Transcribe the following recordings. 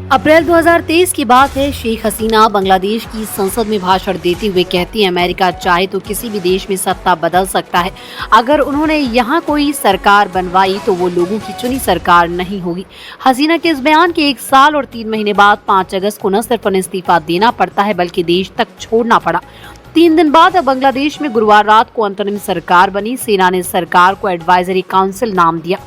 अप्रैल 2023 की बात है। शेख हसीना बांग्लादेश की संसद में भाषण देते हुए कहती हैं, अमेरिका चाहे तो किसी भी देश में सत्ता बदल सकता है। अगर उन्होंने यहाँ कोई सरकार बनवाई तो वो लोगों की चुनी सरकार नहीं होगी। हसीना के इस बयान के 1 साल और 3 महीने बाद 5 अगस्त को न सिर्फ उन्हें इस्तीफा देना पड़ता है बल्कि देश तक छोड़ना पड़ा। 3 दिन बाद अब बांग्लादेश में गुरुवार रात को अंतरिम सरकार बनी। सेना ने सरकार को एडवाइजरी काउंसिल नाम दिया।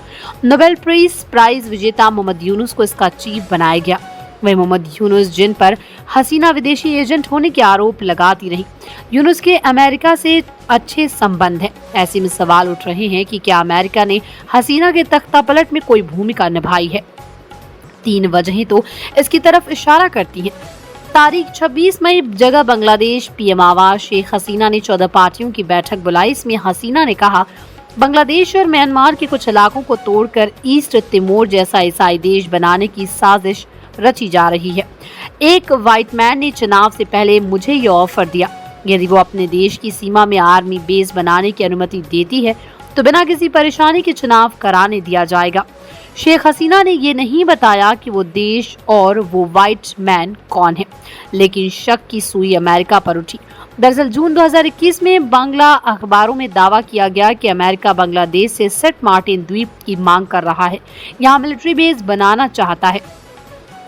नोबेल पीस प्राइज विजेता मोहम्मद यूनुस को इसका चीफ बनाया गया। वही मोहम्मद यूनुस, जिन पर हसीना विदेशी एजेंट होने के आरोप लगाती रही, यूनुस के अमेरिका से अच्छे संबंध हैं। ऐसे में सवाल उठ रहे हैं कि क्या अमेरिका ने हसीना के तख्तापलट में कोई भूमिका निभाई है। 3 वजहें तो इसकी तरफ इशारा करती हैं। तारीख 26 मई जगह बांग्लादेश पीएम आवास शेख हसीना ने 14 पार्टियों की बैठक बुलाई। इसमें हसीना ने कहा, बांग्लादेश और म्यांमार के कुछ इलाकों को तोड़कर ईस्ट तिमोर जैसा ईसाई देश बनाने की साजिश रची जा रही है। एक व्हाइट मैन ने चुनाव से पहले मुझे ये ऑफर दिया, यदि वो अपने देश की सीमा में आर्मी बेस बनाने की अनुमति देती है तो बिना किसी परेशानी के चुनाव कराने दिया जाएगा। शेख हसीना ने ये नहीं बताया कि वो देश और वो व्हाइट मैन कौन है, लेकिन शक की सुई अमेरिका पर उठी। दरअसल जून 2021 में बांग्ला अखबारों में दावा किया गया कि अमेरिका बांग्लादेश से सेंट मार्टिन द्वीप की मांग कर रहा है, यहाँ मिलिट्री बेस बनाना चाहता है।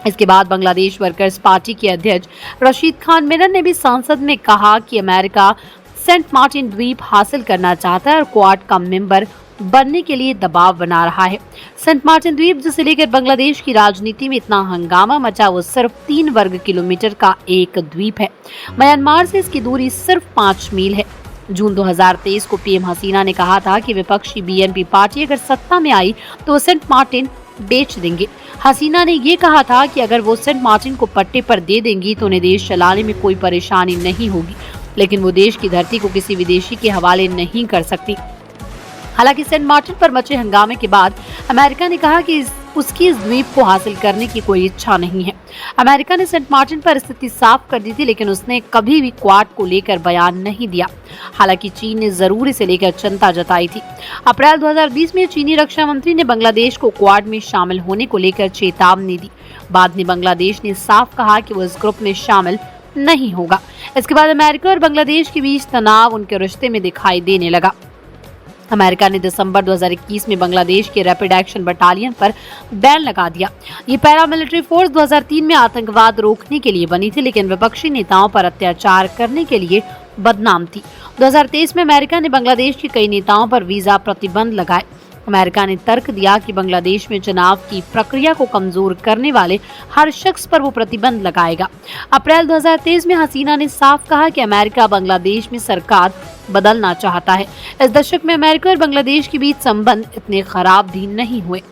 इसके बाद बांग्लादेश वर्कर्स पार्टी के अध्यक्ष रशीद खान मिलन ने भी संसद में कहा कि अमेरिका सेंट मार्टिन द्वीप हासिल करना चाहता है और क्वाड का मेंबर बनने के लिए दबाव बना रहा है। सेंट मार्टिन द्वीप, जिसे लेकर बांग्लादेश की राजनीति में इतना हंगामा मचा, वो सिर्फ 3 वर्ग किलोमीटर का एक द्वीप है। म्यांमार से इसकी दूरी सिर्फ 5 मील है। जून 2023 को पीएम हसीना ने कहा था कि विपक्षी बीएनपी पार्टी अगर सत्ता में आई तो वो सेंट मार्टिन बेच देंगे। हसीना ने ये कहा था कि अगर वो सेंट मार्टिन को पट्टे पर दे देंगी तो उन्हें देश चलाने में कोई परेशानी नहीं होगी, लेकिन वो देश की धरती को किसी विदेशी के हवाले नहीं कर सकती। हालांकि सेंट मार्टिन पर मचे हंगामे के बाद अमेरिका ने कहा कि उसकी इस द्वीप को हासिल करने की कोई इच्छा नहीं है। अमेरिका ने सेंट मार्टिन पर स्थिति साफ कर दी थी, लेकिन उसने कभी भी क्वाड को लेकर बयान नहीं दिया। हालांकि चीन ने जरूर इसे लेकर चिंता जताई थी। अप्रैल 2020 में चीनी रक्षा मंत्री ने बांग्लादेश को क्वाड में शामिल होने को लेकर चेतावनी दी। बाद में बांग्लादेश ने साफ कहा कि वो इस ग्रुप में शामिल नहीं होगा। इसके बाद अमेरिका और बांग्लादेश के बीच तनाव उनके रिश्ते में दिखाई देने लगा। अमेरिका ने दिसंबर 2021 में बांग्लादेश के रैपिड एक्शन बटालियन पर बैन लगा दिया। ये पैरामिलिट्री फोर्स 2003 में आतंकवाद रोकने के लिए बनी थी, लेकिन विपक्षी नेताओं पर अत्याचार करने के लिए बदनाम थी। 2023 में अमेरिका ने बांग्लादेश के कई नेताओं पर वीजा प्रतिबंध लगाए। अमेरिका ने तर्क दिया कि बांग्लादेश में चुनाव की प्रक्रिया को कमजोर करने वाले हर शख्स पर वो प्रतिबंध लगाएगा। अप्रैल 2023 में हसीना ने साफ कहा कि अमेरिका बांग्लादेश में सरकार बदलना चाहता है। इस दशक में अमेरिका और बांग्लादेश के बीच संबंध इतने खराब भी नहीं हुए।